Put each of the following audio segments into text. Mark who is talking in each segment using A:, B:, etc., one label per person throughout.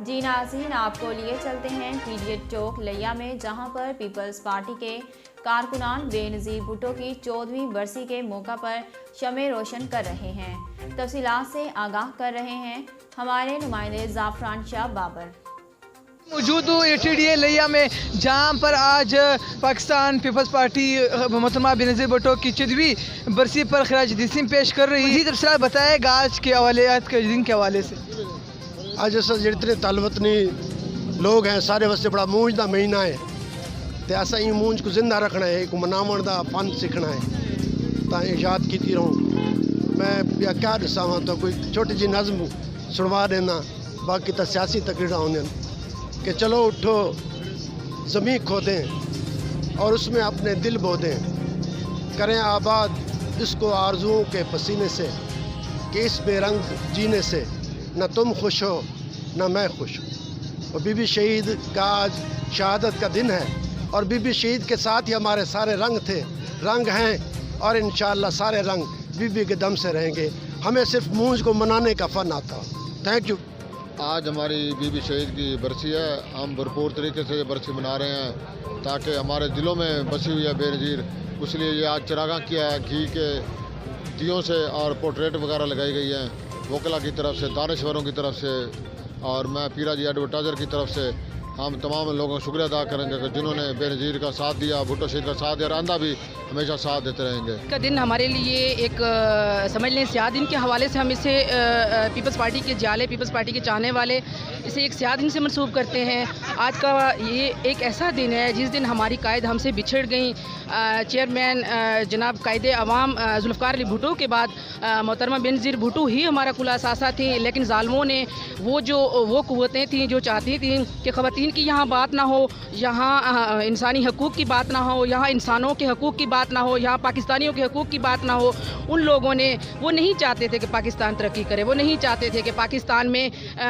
A: جی ناظرین، آپ کو لیے چلتے ہیں پیڈیٹ چوک لیا میں، جہاں پر پیپلز پارٹی کے کارکنان بے نظیر بھٹو کی 14ویں برسی کے موقع پر شمع روشن کر رہے ہیں۔ تفصیلات سے آگاہ کر رہے ہیں ہمارے نمائندے زعفران شاہ بابر۔
B: موجود ہوں ATDA لیا میں، جہاں پر آج پاکستان پیپلز پارٹی محترمہ بے نظیر بھٹو کی 14ویں برسی پر خراج تحسین پیش کر رہی ہے۔ مزید تفصیلات بتائے گا آج کے حوالے، آج کے دن کے حوالے سے۔
C: اج جتنے تل وطنی لوگ ہیں سارے واسطے بڑا مونج دا مہینہ ہے، تے اساں یہ مونج کو زندہ رکھنا ہے، کو مناون دا فن سیکھنا ہے، تا یاد کیتی رہوں۔ میں کیا دساواں تو کوئی چھوٹی جی نظم سنوا دینا، باقی تو سیاسی تقریراں ہوندیاں کہ چلو اٹھو زمین کھودیں اور اس میں اپنے دل بو دیں، کریں آباد اس کو آرزوؤں کے پسینے سے، کہ اس بے رنگ جینے سے نہ تم خوش ہو نہ میں خوش ہوں۔ اور بی بی شہید کا آج شہادت کا دن ہے، اور بی بی شہید کے ساتھ ہی ہمارے سارے رنگ تھے، رنگ ہیں، اور انشاءاللہ سارے رنگ بی بی کے دم سے رہیں گے۔ ہمیں صرف مونج کو منانے کا فن آتا۔ Thank you.
D: آج ہماری بی بی شہید کی برسی ہے، ہم بھرپور طریقے سے یہ برسی منا رہے ہیں تاکہ ہمارے دلوں میں بسی ہوئی ہے بے نظیر، اس لیے یہ آج چراغاں کیا ہے گھی کے دیوں سے، اور پورٹریٹ وغیرہ لگائی گئی ہیں وکلا کی طرف سے، دانشوروں کی طرف سے، اور میں پیرا جی ایڈورٹائزر کی طرف سے ہم تمام لوگوں کا شکریہ ادا کریں گے کہ جنہوں نے بے نظیر کا ساتھ دیا، بھٹو شہید کا ساتھ دیا، اور آئندہ بھی ہمیشہ ساتھ دیتے رہیں گے۔
E: کا دن ہمارے لیے ایک سمجھ لیں سیاہ دن کے حوالے سے ہم اسے پیپلز پارٹی کے جالے، پیپلز پارٹی کے چاہنے والے اسے ایک سیاہ دن سے منسوب کرتے ہیں۔ آج کا یہ ایک ایسا دن ہے جس دن ہماری قائد ہم سے بچھڑ گئیں۔ چیئرمین جناب قائد عوام ذوالفقار علی بھٹو کے بعد محترمہ بے نظیر بھٹو ہی ہمارا کل اثاثہ تھیں، لیکن ظالموں نے وہ قوتیں تھیں جو چاہتی تھیں کہ خواتین کی یہاں بات نہ ہو، یہاں انسانی حقوق کی بات نہ ہو، یہاں انسانوں کے حقوق کی بات نہ ہو، یہاں پاکستانیوں کے حقوق کی بات نہ ہو۔ ان لوگوں نے وہ نہیں چاہتے تھے کہ پاکستان ترقی کرے، وہ نہیں چاہتے تھے کہ پاکستان میں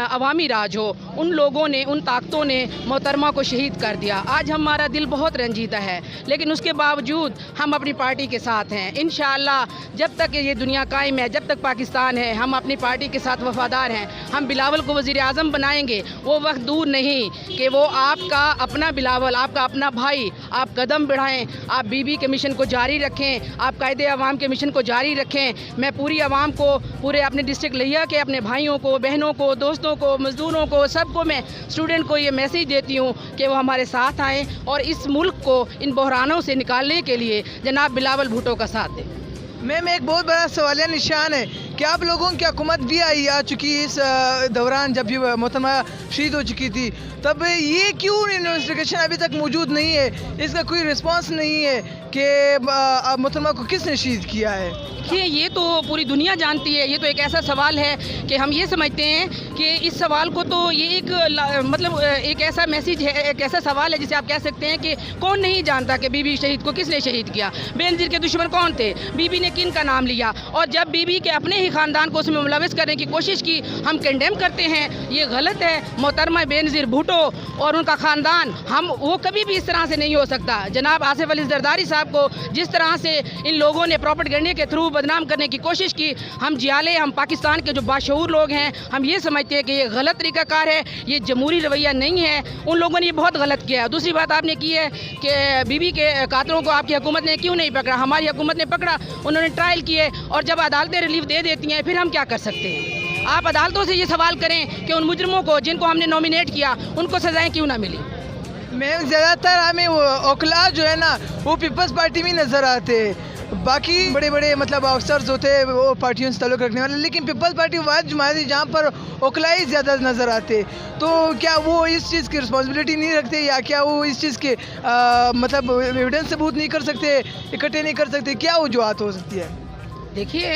E: عوامی راج ہو۔ ان لوگوں نے، ان طاقتوں نے محترمہ کو شہید کر دیا۔ آج ہمارا دل بہت رنجیدہ ہے، لیکن اس کے باوجود ہم اپنی پارٹی کے ساتھ ہیں۔ انشاءاللہ جب تک یہ دنیا قائم ہے، جب تک پاکستان ہے، ہم اپنی پارٹی کے ساتھ وفادار ہیں۔ ہم بلاول کو وزیر اعظم بنائیں گے۔ وہ وقت دور نہیں کہ وہ آپ کا اپنا بلاول، آپ کا اپنا بھائی، آپ قدم بڑھائیں، آپ بی بی کے مشن کو جاری رکھیں، آپ قائد عوام کے مشن کو جاری رکھیں۔ میں پوری عوام کو، پورے اپنے ڈسٹرکٹ لیا کے اپنے بھائیوں کو، بہنوں کو، دوستوں کو، مزدوروں کو، سب کو میں اسٹوڈنٹ کو یہ میسیج دیتی ہوں کہ وہ ہمارے ساتھ آئیں اور اس ملک کو ان بحرانوں سے نکالنے کے لیے جناب بلاول بھٹو کا ساتھ دیں۔
B: میم ایک بہت بڑا سوالیہ نشان ہے کہ آپ لوگوں کی حکومت بھی آ چکی اس دوران، جب یہ محترمہ شہید ہو چکی تھی، تب یہ کیوں انویسٹیگیشن ابھی تک موجود نہیں ہے؟ اس کا کوئی رسپانس نہیں ہے کہ محترمہ کو کس نے شہید کیا ہے؟
E: یہ تو پوری دنیا جانتی ہے۔ یہ تو ایک ایسا سوال ہے کہ ہم یہ سمجھتے ہیں کہ اس سوال کو تو یہ ایک مطلب ایک ایسا میسیج ہے، ایک ایسا سوال ہے جسے آپ کہہ سکتے ہیں کہ کون نہیں جانتا کہ بی بی شہید کو کس نے شہید کیا، بے نظیر کے دشمن کون تھے، بی بی نے کن کا نام لیا، اور جب بی بی کے اپنے ہی خاندان کو اس میں ملوث کرنے کی کوشش کی، ہم کنڈیم کرتے ہیں۔ یہ غلط ہے۔ محترمہ بے نظیر بھٹو اور ان کا خاندان، وہ کبھی بھی اس طرح سے نہیں ہو سکتا۔ جناب آصف علی زرداری صاحب کو جس طرح سے ان لوگوں نے پروپیگنڈے کے تھرو بدنام کرنے کی کوشش کی، ہم جیالے، ہم پاکستان کے جو باشعور لوگ ہیں، ہم یہ سمجھتے ہیں کہ یہ غلط طریقہ کار ہے، یہ جمہوری رویہ نہیں ہے۔ ان لوگوں نے یہ بہت غلط کیا ہے۔ دوسری بات آپ نے کی ہے کہ بی بی کے قاتلوں کو آپ کی حکومت نے کیوں نہیں پکڑا؟ ہماری حکومت نے پکڑا، انہوں نے ٹرائل کیے، اور جب عدالتیں ریلیف دے دیتی ہیں پھر ہم کیا کر سکتے ہیں؟ آپ عدالتوں سے یہ سوال کریں کہ ان مجرموں کو جن کو ہم نے نومینیٹ کیا ان کو سزائیں کیوں نہ ملی؟
B: میم زیادہ تر ہمیں وہ اوکلا جو ہے نا وہ پیپلز پارٹی میں نظر آتے ہیں، باقی بڑے بڑے مطلب افسرز ہوتے ہیں وہ پارٹیوں سے تعلق رکھنے والے، لیکن پیپلز پارٹی واحد جماعت ہے جہاں پر اوکلائی زیادہ نظر آتے، تو کیا وہ اس چیز کی رسپانسبلٹی نہیں رکھتے، یا کیا وہ اس چیز کے مطلب ایویڈنس ثبوت نہیں کر سکتے، اکٹھے نہیں کر سکتے؟ کیا وجوہات ہو سکتی ہے؟
E: دیکھیے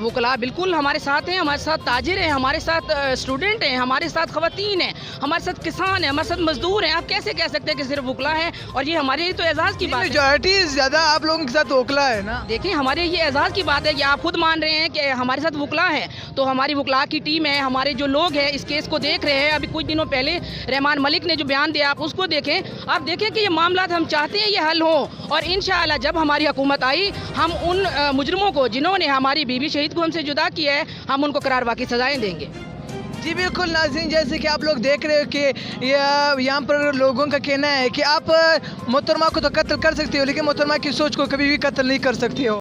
E: وکلاء بالکل ہمارے ساتھ ہیں، ہمارے ساتھ تاجر ہیں، ہمارے ساتھ اسٹوڈنٹ ہیں، ہمارے ساتھ خواتین ہیں، ہمارے ساتھ کسان ہیں، ہمارے ساتھ مزدور ہیں۔ آپ کیسے کہہ سکتے ہیں کہ صرف وکلاء ہیں؟ اور یہ ہمارے لیے تو اعزاز کی بات ہے۔
B: میجورٹی زیادہ آپ لوگوں کے ساتھ وکلاء ہے نا۔
E: دیکھیں ہمارے یہ اعزاز کی بات ہے کہ آپ خود مان رہے ہیں کہ ہمارے ساتھ وکلاء ہیں، تو ہماری وکلاء کی ٹیم ہے، ہمارے جو لوگ ہیں اس کیس کو دیکھ رہے ہیں۔ ابھی کچھ دنوں پہلے رحمان ملک نے جو بیان دیا آپ اس کو دیکھیں، آپ دیکھیں کہ یہ معاملات ہم چاہتے ہیں یہ حل ہوں، اور انشاءاللہ جب ہماری حکومت آئی ہم ان مجرموں کو جنہوں نے ہماری بیوی شہید کو ہم سے جدا کیا ہے، ہم ان کو قرار واقعی سزائیں دیں گے۔
B: جی بالکل ناظرین، جیسے کہ آپ لوگ دیکھ رہے ہو کہ یہاں پر لوگوں کا کہنا ہے کہ آپ محترمہ کو تو قتل کر سکتے ہو لیکن محترمہ کی سوچ کو کبھی بھی قتل نہیں کر سکتے ہو۔